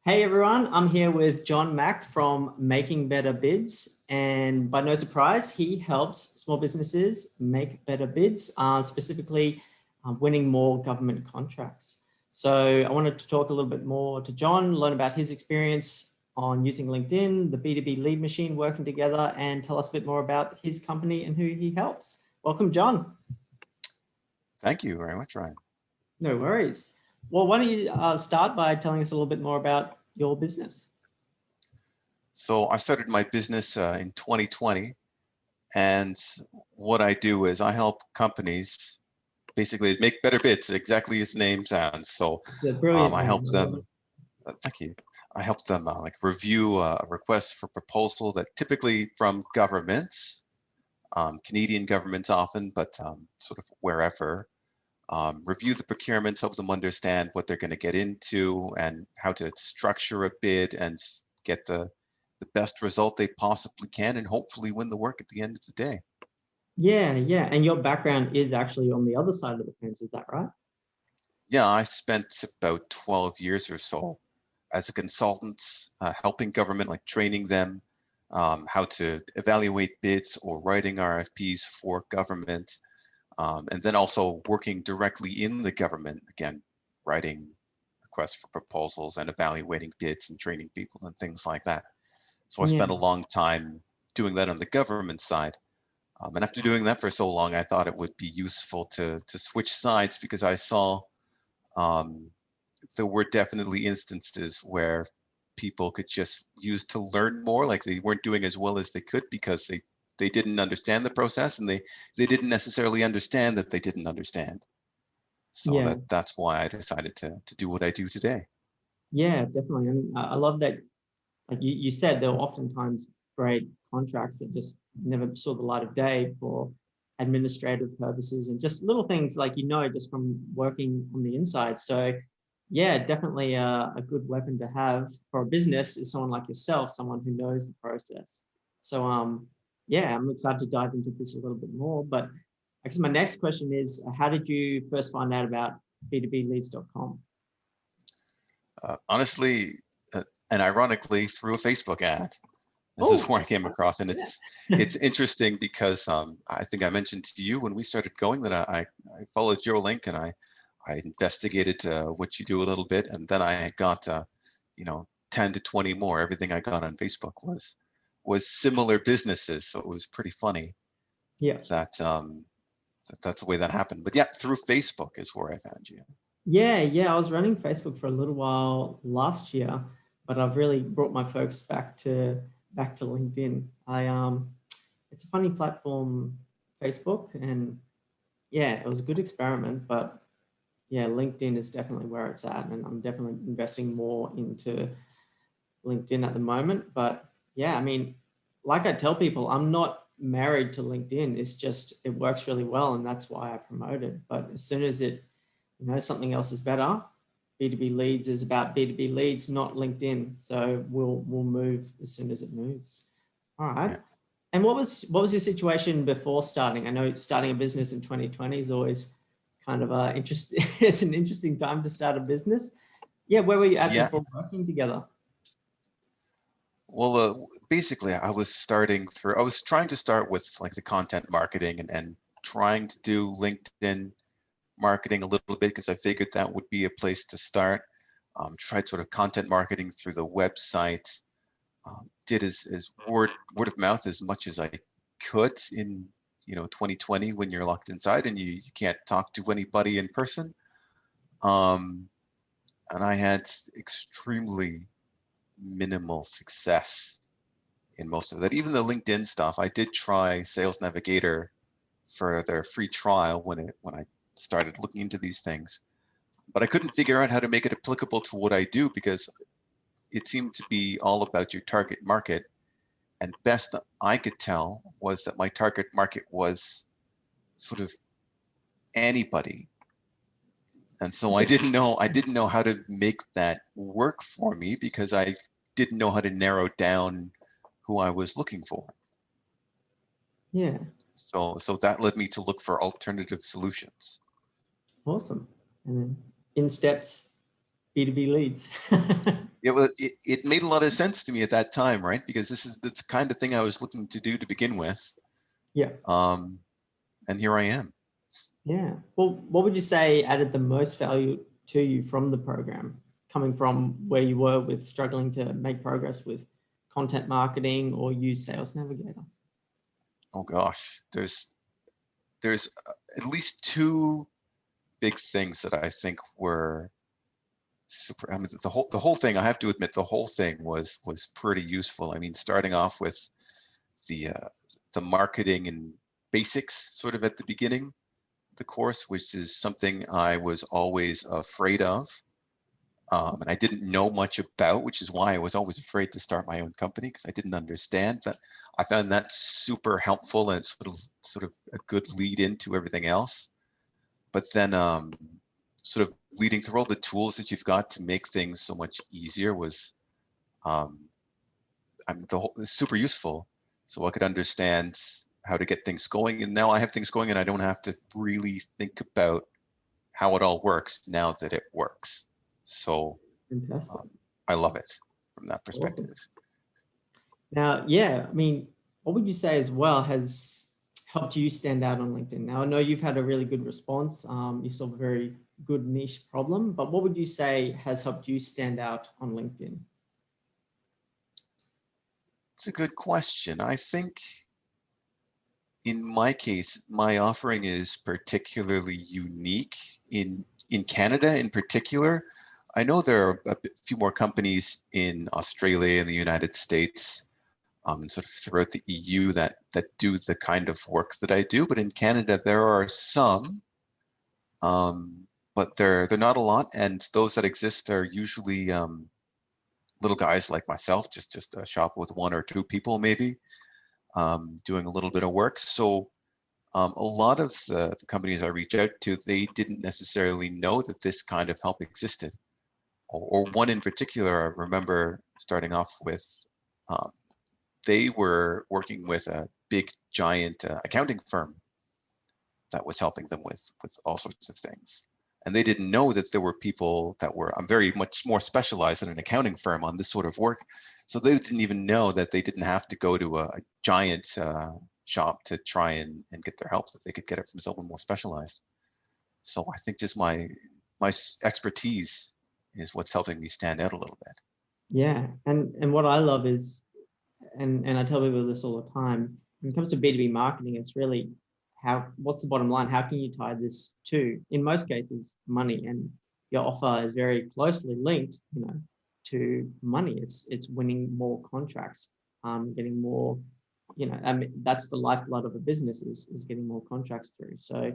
Hey everyone, I'm here with John Mack from Making Better Bids, and by no surprise, he helps small businesses make better bids, specifically winning more government contracts. So I wanted to talk a little bit more to John, learn about his experience on using LinkedIn, the B2B lead machine working together, and tell us a bit more about his company and who he helps. Welcome, John. Thank you very much, Ryan. No worries. Well, why don't you start by telling us a little bit more about your business? So I started my business in 2020, and what I do is I help companies basically make better bids, exactly as the name sounds. So It's a brilliant I name. help them, thank you. I help them like review a request for proposal that typically from governments, Canadian governments often, but sort of wherever. Review the procurements, help them understand what they're going to get into and how to structure a bid and get the best result they possibly can and hopefully win the work at the end of the day. Yeah. And your background is actually on the other side of the fence, is that right? Yeah, I spent about 12 years or so as a consultant, helping government, like training them how to evaluate bids or writing RFPs for government. And then also working directly in the government, again, writing requests for proposals and evaluating bids and training people and things like that. So I Yeah. spent a long time doing that on the government side. And after doing that for so long, I thought it would be useful to switch sides because I saw um, there were definitely instances where people could just use to learn more, like they weren't doing as well as they could because they didn't understand the process and they didn't necessarily understand that they didn't understand. So Yeah. that's why I decided to do what I do today. Yeah, definitely. And I love that, like you said, there were oftentimes great contracts that just never saw the light of day for administrative purposes and just little things like, just from working on the inside. So yeah, definitely a good weapon to have for a business is someone like yourself, someone who knows the process. So yeah, I'm excited to dive into this a little bit more. But I guess my next question is, how did you first find out about B2BLeads.com? Honestly, and ironically, through a Facebook ad. This is Oh, where I came across, and yeah. it's interesting because I think I mentioned to you when we started going that I followed your link and I investigated what you do a little bit, and then I got 10 to 20 more. Everything I got on Facebook was similar businesses, so it was pretty funny Yeah. that that's the way that happened. But yeah, through Facebook is where I found you. Yeah. I was running Facebook for a little while last year, but I've really brought my focus back to LinkedIn. It's a funny platform, Facebook, and yeah, it was a good experiment, but yeah, LinkedIn is definitely where it's at, and I'm definitely investing more into LinkedIn at the moment. But yeah, I mean, like I tell people, I'm not married to LinkedIn. It's just it works really well, and that's why I promote it. But as soon as something else is better, B2B Leads is about B2B Leads, not LinkedIn. So we'll move as soon as it moves. All right. Yeah. And what was your situation before starting? I know starting a business in 2020 is always kind of interesting. It's an interesting time to start a business. Yeah, where were you at Yeah. before working together? Well, basically, I was trying to start with like the content marketing and trying to do LinkedIn marketing a little bit because I figured that would be a place to start. Tried sort of content marketing through the website. Did as word of mouth as much as I could in 2020 when you're locked inside and you can't talk to anybody in person. Um, and I had extremely minimal success in most of that. Even the LinkedIn stuff, I did try Sales Navigator for their free trial when I started looking into these things, but I couldn't figure out how to make it applicable to what I do because it seemed to be all about your target market. And best I could tell was that my target market was sort of anybody. And so I didn't know how to make that work for me because I didn't know how to narrow down who I was looking for. Yeah, So that led me to look for alternative solutions. awesome. And then in steps B2B Leads. it made a lot of sense to me at that time, right? Because this is the kind of thing I was looking to do to begin with. Yeah. And here I am. Yeah. Well, what would you say added the most value to you from the program, coming from where you were with struggling to make progress with content marketing or use Sales Navigator? Oh gosh, there's at least two big things that I think were super. I mean, the whole thing. I have to admit, the whole thing was pretty useful. I mean, starting off with the marketing and basics sort of at the beginning of the course, which is something I was always afraid of. And I didn't know much about, which is why I was always afraid to start my own company, because I didn't understand that. I found that super helpful, and it's sort of a good lead into everything else. But then sort of leading through all the tools that you've got to make things so much easier was I mean, it's super useful. So I could understand how to get things going. And now I have things going and I don't have to really think about how it all works now that it works. So I love it from that perspective. Awesome. Now, yeah, I mean, what would you say as well has helped you stand out on LinkedIn? Now, I know you've had a really good response. You solved a very good niche problem, but what would you say has helped you stand out on LinkedIn? It's a good question. I think in my case, my offering is particularly unique in Canada in particular. I know there are a few more companies in Australia and the United States, and sort of throughout the EU that do the kind of work that I do. But in Canada, there are some, but they're not a lot. And those that exist are usually little guys like myself, just a shop with one or two people maybe, doing a little bit of work. So a lot of the companies I reach out to, they didn't necessarily know that this kind of help existed. Or one in particular, I remember starting off with, they were working with a big giant accounting firm that was helping them with all sorts of things. And they didn't know that there were people that were, I'm very much more specialized in an accounting firm on this sort of work. So they didn't even know that they didn't have to go to a giant shop to try and get their help, that they could get it from someone more specialized. So I think just my expertise is what's helping me stand out a little bit. Yeah, and what I love is, and I tell people this all the time, when it comes to B2B marketing, it's really what's the bottom line? How can you tie this to, in most cases, money? And your offer is very closely linked, to money. It's winning more contracts, getting more, I mean, that's the lifeblood of a business is getting more contracts through. So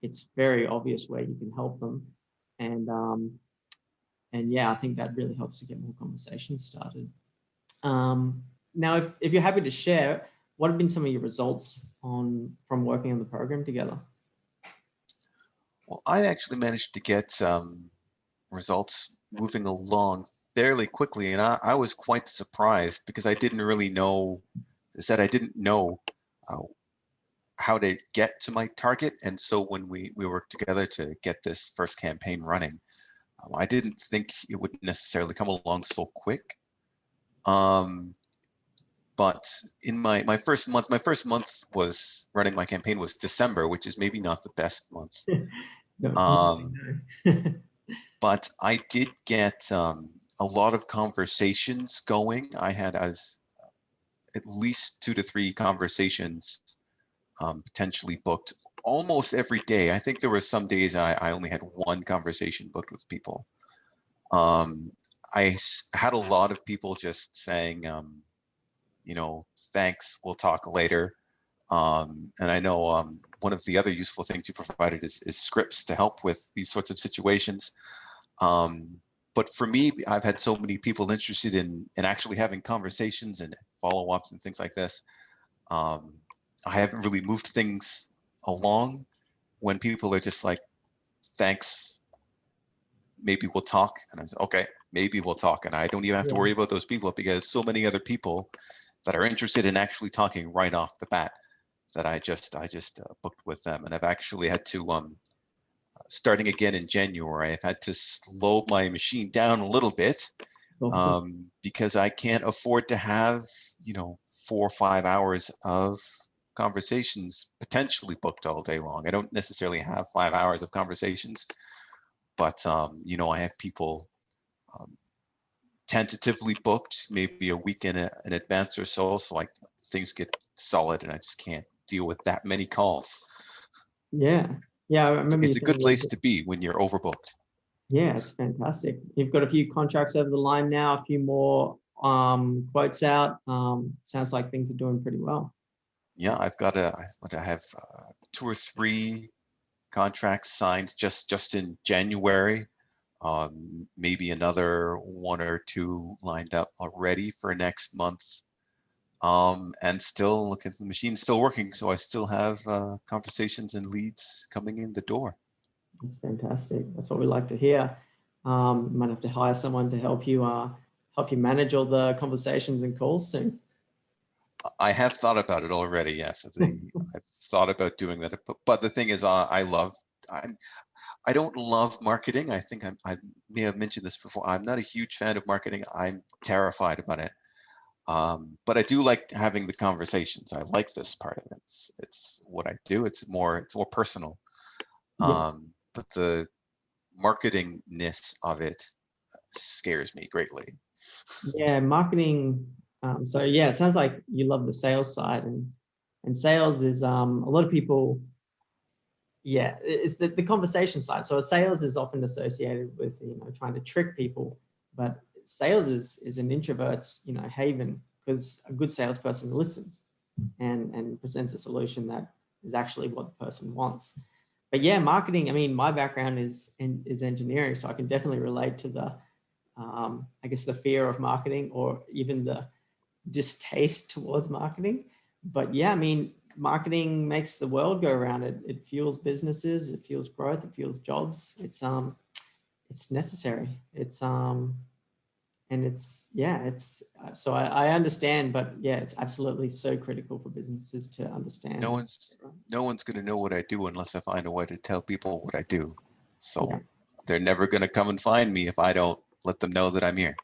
it's very obvious where you can help them. And yeah, I think that really helps to get more conversations started. Now, if you're happy to share, what have been some of your results from working on the program together? Well, I actually managed to get results moving along fairly quickly, and I was quite surprised because I didn't really know, I didn't know how to get to my target. And so when we worked together to get this first campaign running, I didn't think it would necessarily come along so quick. But in my first month was running my campaign was December, which is maybe not the best month. But I did get a lot of conversations going. I had at least 2 to 3 conversations potentially booked almost every day. I think there were some days I only had 1 conversation booked with people. I had a lot of people just saying, thanks, we'll talk later. And I know one of the other useful things you provided is scripts to help with these sorts of situations. But for me, I've had so many people interested in actually having conversations and follow-ups and things like this. I haven't really moved things along when people are just like, thanks, maybe we'll talk. And I'm like, okay, maybe we'll talk. And I don't even have to worry about those people because so many other people that are interested in actually talking right off the bat that I just booked with them. And I've actually had to, starting again in January, I've had to slow my machine down a little bit Awesome. because I can't afford to have, 4 or 5 hours of conversations potentially booked all day long. I don't necessarily have 5 hours of conversations, but I have people um, tentatively booked maybe a week in advance or so. So like things get solid and I just can't deal with that many calls. Yeah. Yeah. I It's, remember you it's a good saying you place to be when you're overbooked. yeah, it's fantastic. You've got a few contracts over the line now, a few more quotes out. Sounds like things are doing pretty well. Yeah, I have 2 or 3 contracts signed just in January. Maybe another 1 or 2 lined up already for next month. And still look at the machine still working, so I still have conversations and leads coming in the door. That's fantastic. That's what we like to hear. You might have to hire someone to help you manage all the conversations and calls soon. I have thought about it already. Yes, I've thought about doing that. But the thing is, I don't love marketing. I think I may have mentioned this before. I'm not a huge fan of marketing. I'm terrified about it. But I do like having the conversations. I like this part of it. It's what I do. It's more personal. Yeah, But the marketingness of it scares me greatly. yeah, marketing. So yeah, it sounds like you love the sales side, and sales is a lot of people. Yeah, it's the conversation side. So sales is often associated with trying to trick people, but sales is an introvert's haven, because a good salesperson listens and presents a solution that is actually what the person wants. But yeah, marketing. I mean, my background is engineering, so I can definitely relate to the I guess the fear of marketing, or even the distaste towards marketing. But yeah, I mean, marketing makes the world go around. It fuels businesses, it fuels growth, it fuels jobs. It's necessary. And it's yeah, it's so I understand, but yeah, it's absolutely so critical for businesses to No understand. one's no one's going to know what I do unless I find a way to tell people what I do. Yeah, So they're never going to come and find me if I don't let them know that I'm here.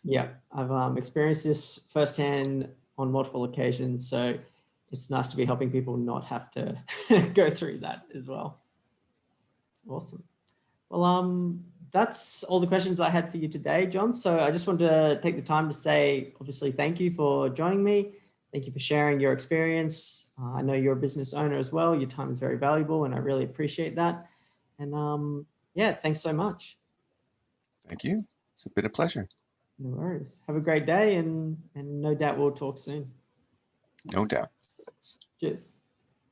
yeah, I've experienced this firsthand on multiple occasions. So it's nice to be helping people not have to go through that as well. Awesome. Well, that's all the questions I had for you today, John. So I just wanted to take the time to say, obviously, thank you for joining me. Thank you for sharing your experience. I know you're a business owner as well. Your time is very valuable, and I really appreciate that. And yeah, thanks so much. Thank you. It's been a pleasure. No worries. Have a great day, and no doubt we'll talk soon. No doubt. Cheers.